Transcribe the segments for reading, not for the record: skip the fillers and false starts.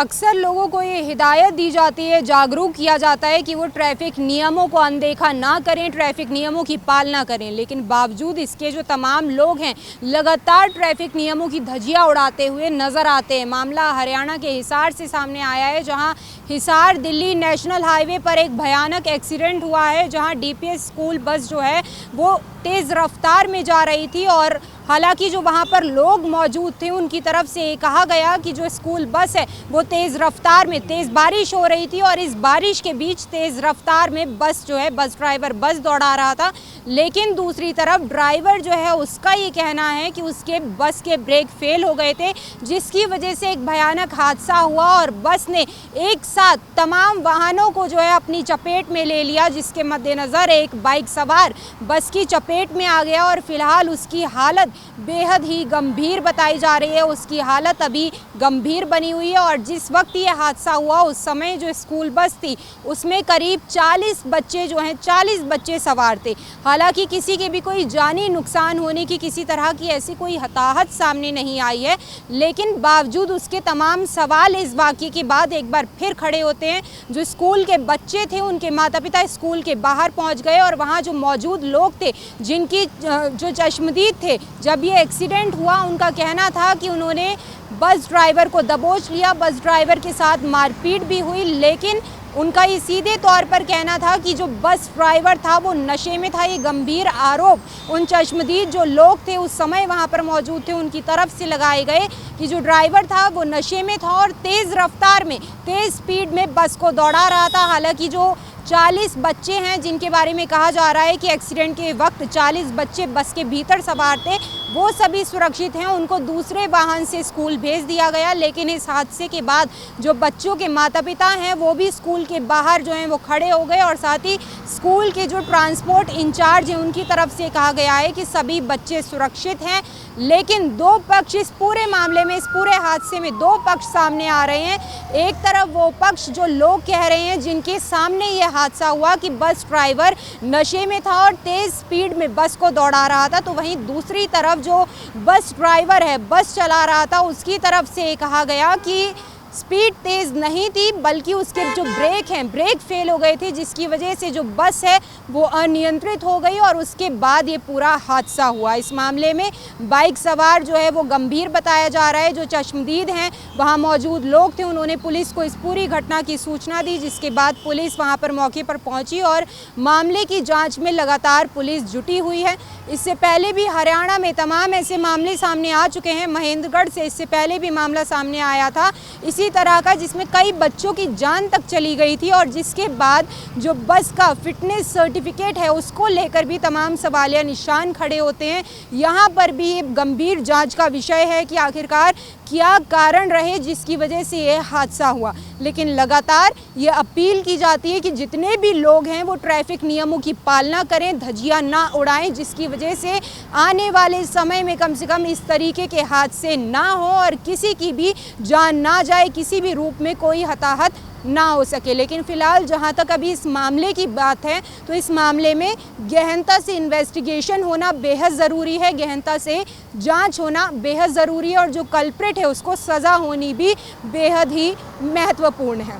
अक्सर लोगों को ये हिदायत दी जाती है, जागरूक किया जाता है कि वो ट्रैफिक नियमों को अनदेखा ना करें, ट्रैफिक नियमों की पालना करें, लेकिन बावजूद इसके जो तमाम लोग हैं लगातार ट्रैफिक नियमों की धज्जियां उड़ाते हुए नज़र आते हैं। मामला हरियाणा के हिसार से सामने आया है, जहां हिसार दिल्ली नेशनल हाईवे पर एक भयानक एक्सीडेंट हुआ है, जहां डीपीएस स्कूल बस जो है वो तेज़ रफ्तार में जा रही थी और हालांकि जो वहां पर लोग मौजूद थे उनकी तरफ से कहा गया कि जो स्कूल बस है वो तेज़ रफ्तार में, तेज़ बारिश हो रही थी और इस बारिश के बीच तेज़ रफ्तार में बस जो है, बस ड्राइवर बस दौड़ा रहा था, लेकिन दूसरी तरफ ड्राइवर जो है उसका ये कहना है कि उसके बस के ब्रेक फेल हो गए थे, जिसकी वजह से एक भयानक हादसा हुआ और बस ने एक साथ तमाम वाहनों को जो है अपनी चपेट में ले लिया, जिसके मद्देनज़र एक बाइक सवार बस की चपेट में आ गया और फिलहाल उसकी हालत बेहद ही गंभीर बताई जा रही है। उसकी हालत अभी गंभीर बनी हुई है और जिस वक्त ये हादसा हुआ उस समय जो स्कूल बस थी उसमें करीब 40 बच्चे जो हैं 40 बच्चे सवार थे। हालांकि किसी के भी कोई जानी नुकसान होने की, किसी तरह की ऐसी कोई हताहत सामने नहीं आई है, लेकिन बावजूद उसके तमाम सवाल इस वाक़ये के बाद एक बार फिर खड़े होते हैं। जो स्कूल के बच्चे थे उनके माता पिता स्कूल के बाहर पहुँच गए और वहाँ जो मौजूद लोग थे जिनकी जो चश्मदीद थे, जब ये एक्सीडेंट हुआ उनका कहना था कि उन्होंने बस ड्राइवर को दबोच लिया, बस ड्राइवर के साथ मारपीट भी हुई, लेकिन उनका ये सीधे तौर पर कहना था कि जो बस ड्राइवर था वो नशे में था। ये गंभीर आरोप उन चश्मदीद जो लोग थे उस समय वहाँ पर मौजूद थे उनकी तरफ से लगाए गए कि जो ड्राइवर था वो नशे में था और तेज़ रफ्तार में, तेज़ स्पीड में बस को दौड़ा रहा था। हालांकि जो 40 बच्चे हैं जिनके बारे में कहा जा रहा है कि एक्सीडेंट के वक्त 40 बच्चे बस के भीतर सवार थे, वो सभी सुरक्षित हैं, उनको दूसरे वाहन से स्कूल भेज दिया गया। लेकिन इस हादसे के बाद जो बच्चों के माता पिता हैं वो भी स्कूल के बाहर जो हैं वो खड़े हो गए और साथ ही स्कूल के जो ट्रांसपोर्ट इंचार्ज हैं उनकी तरफ से कहा गया है कि सभी बच्चे सुरक्षित हैं। लेकिन दो पक्ष इस पूरे मामले में, इस पूरे हादसे में दो पक्ष सामने आ रहे हैं। एक तरफ वो पक्ष जो लोग कह रहे हैं जिनके सामने ये हादसा हुआ कि बस ड्राइवर नशे में था और तेज़ स्पीड में बस को दौड़ा रहा था, तो वहीं दूसरी तरफ जो बस ड्राइवर है, बस चला रहा था, उसकी तरफ से कहा गया कि स्पीड तेज़ नहीं थी बल्कि उसके जो ब्रेक हैं, ब्रेक फेल हो गए थे, जिसकी वजह से जो बस है वो अनियंत्रित हो गई और उसके बाद ये पूरा हादसा हुआ। इस मामले में बाइक सवार जो है वो गंभीर बताया जा रहा है। जो चश्मदीद हैं वहाँ मौजूद लोग थे, उन्होंने पुलिस को इस पूरी घटना की सूचना दी, जिसके बाद पुलिस वहाँ पर मौके पर पहुँची और मामले की जाँच में लगातार पुलिस जुटी हुई है। इससे पहले भी हरियाणा में तमाम ऐसे मामले सामने आ चुके हैं। महेंद्रगढ़ से इससे पहले भी मामला सामने आया था इसी तरह का, जिसमें कई बच्चों की जान तक चली गई थी और जिसके बाद जो बस का फिटनेस सर्टिफिकेट है उसको लेकर भी तमाम सवालिया निशान खड़े होते हैं। यहाँ पर भी एक गंभीर जांच का विषय है कि आखिरकार क्या कारण रहे जिसकी वजह से ये हादसा हुआ। लेकिन लगातार ये अपील की जाती है कि जितने भी लोग हैं वो ट्रैफिक नियमों की पालना करें, धज्जियां ना उड़ाएं, जिसकी वजह से आने वाले समय में कम से कम इस तरीके के हादसे ना हो और किसी की भी जान ना जाए, किसी भी रूप में कोई हताहत ना हो सके। लेकिन फ़िलहाल जहां तक अभी इस मामले की बात है तो इस मामले में गहनता से इन्वेस्टिगेशन होना बेहद ज़रूरी है, गहनता से जांच होना बेहद ज़रूरी है और जो कल्प्रिट है उसको सज़ा होनी भी बेहद ही महत्वपूर्ण है।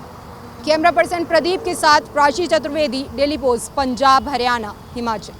कैमरा पर्सन प्रदीप के साथ प्राची चतुर्वेदी, डेली पोस्ट, पंजाब, हरियाणा, हिमाचल।